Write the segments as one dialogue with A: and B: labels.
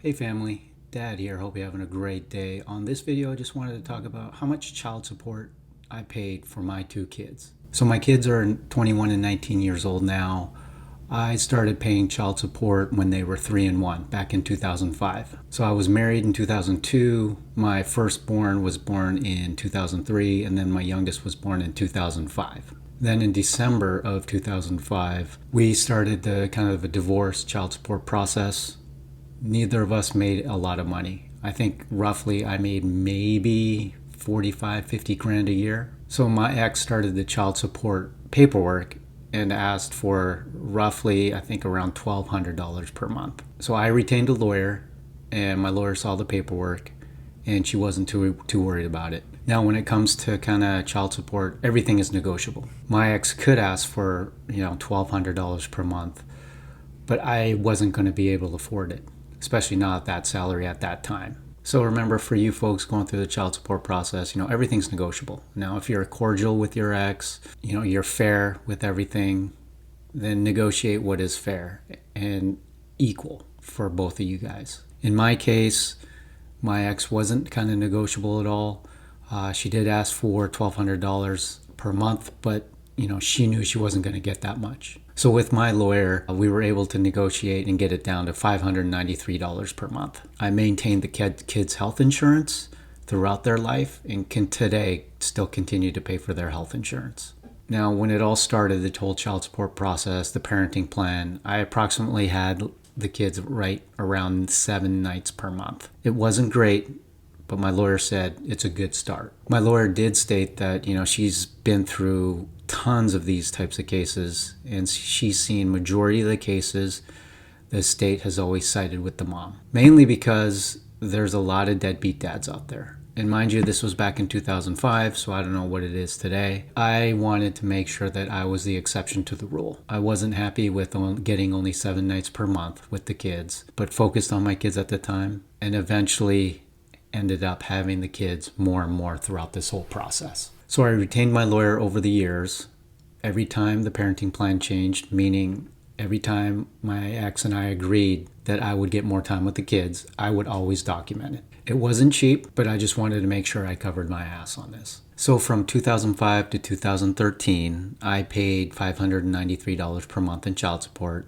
A: Hey family, Dad here. Hope you're having a great day. On this video, I just wanted to talk about how much child support I paid for my two kids. So my kids are 21 and 19 years old now. I started paying child support when they were 3 and 1 back in 2005. So I was married in 2002. My firstborn was born in 2003, and then my youngest was born in 2005. Then in December of 2005, we started the kind of a divorce child support process. Neither of us made a lot of money. I think roughly I made maybe 45, 50 grand a year. So my ex started the child support paperwork and asked for roughly, I think around $1,200 per month. So I retained a lawyer, and my lawyer saw the paperwork, and she wasn't too worried about it. Now, when it comes to kind of child support, everything is negotiable. My ex could ask for, $1,200 per month, but I wasn't going to be able to afford it, especially not at that salary at that time. So remember, for you folks going through the child support process, everything's negotiable. Now, if you're cordial with your ex, you're fair with everything, then negotiate what is fair and equal for both of you guys. In my case, my ex wasn't kind of negotiable at all. She did ask for $1,200 per month, but she knew she wasn't going to get that much. So with my lawyer, we were able to negotiate and get it down to $593 per month. I maintained the kids' health insurance throughout their life and can today still continue to pay for their health insurance. Now, when it all started, the whole child support process, the parenting plan, I approximately had the kids right around 7 nights per month. It wasn't great, but my lawyer said it's a good start. My lawyer did state that, she's been through tons of these types of cases, and she's seen majority of the cases the state has always sided with the mom, mainly because there's a lot of deadbeat dads out there. And mind you, this was back in 2005, so I don't know what it is today. I wanted to make sure that I was the exception to the rule. I wasn't happy with getting only 7 nights per month with the kids, but focused on my kids at the time, and eventually ended up having the kids more and more throughout this whole process. So I retained my lawyer over the years. Every time the parenting plan changed, meaning every time my ex and I agreed that I would get more time with the kids, I would always document it. It wasn't cheap, but I just wanted to make sure I covered my ass on this. So from 2005 to 2013, I paid $593 per month in child support.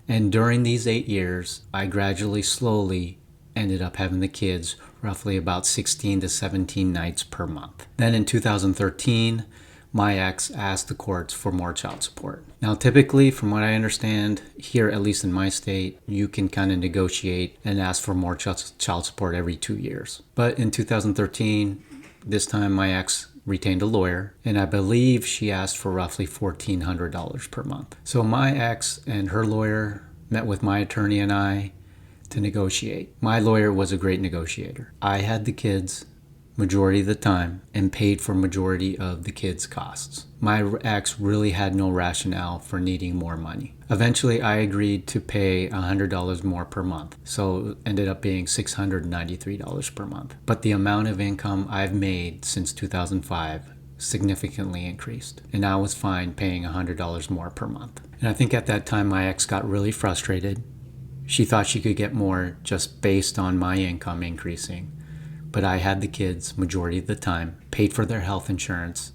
A: And during these 8 years, I gradually, slowly ended up having the kids roughly about 16 to 17 nights per month. Then in 2013, my ex asked the courts for more child support. Now, typically, from what I understand, here, at least in my state, you can kind of negotiate and ask for more child support every 2 years. But in 2013, this time my ex retained a lawyer, and I believe she asked for roughly $1,400 per month. So my ex and her lawyer met with my attorney and I to negotiate. My lawyer was a great negotiator. I had the kids majority of the time and paid for majority of the kids' costs. My ex really had no rationale for needing more money. Eventually, I agreed to pay $100 more per month, so it ended up being $693 per month. But the amount of income I've made since 2005 significantly increased, and I was fine paying $100 more per month. And I think at that time my ex got really frustrated. She thought she could get more just based on my income increasing. But I had the kids majority of the time, paid for their health insurance,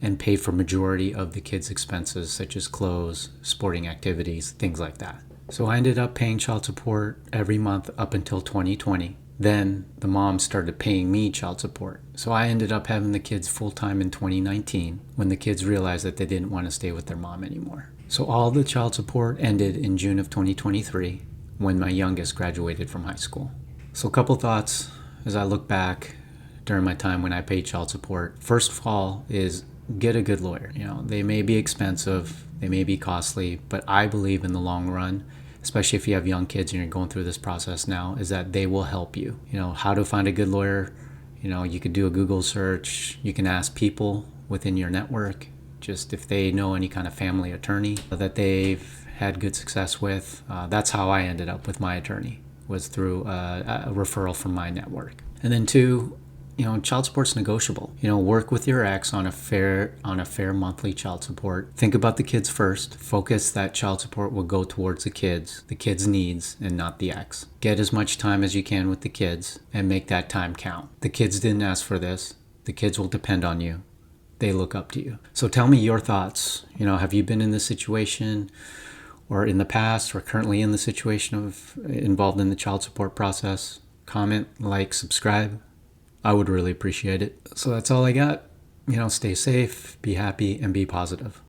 A: and paid for majority of the kids' expenses such as clothes, sporting activities, things like that. So I ended up paying child support every month up until 2020. Then the mom started paying me child support. So I ended up having the kids full-time in 2019 when the kids realized that they didn't want to stay with their mom anymore. So all the child support ended in June of 2023. When my youngest graduated from high school. So a couple thoughts as I look back during my time when I paid child support. First of all is get a good lawyer. They may be expensive, they may be costly, but I believe in the long run, especially if you have young kids and you're going through this process now, is that they will help you. How to find a good lawyer. You could do a Google search. You can ask people within your network, just if they know any kind of family attorney that they've had good success with. That's how I ended up with my attorney, was through a referral from my network. And then 2, child support's negotiable. Work with your ex on a fair monthly child support. Think about the kids first. Focus that child support will go towards the kids' needs, and not the ex. Get as much time as you can with the kids and make that time count. The kids didn't ask for this. The kids will depend on you. They look up to you. So tell me your thoughts. Have you been in this situation, or in the past, or currently in the situation of involved in the child support process? Comment, like, subscribe. I would really appreciate it. So that's all I got. Stay safe, be happy, and be positive.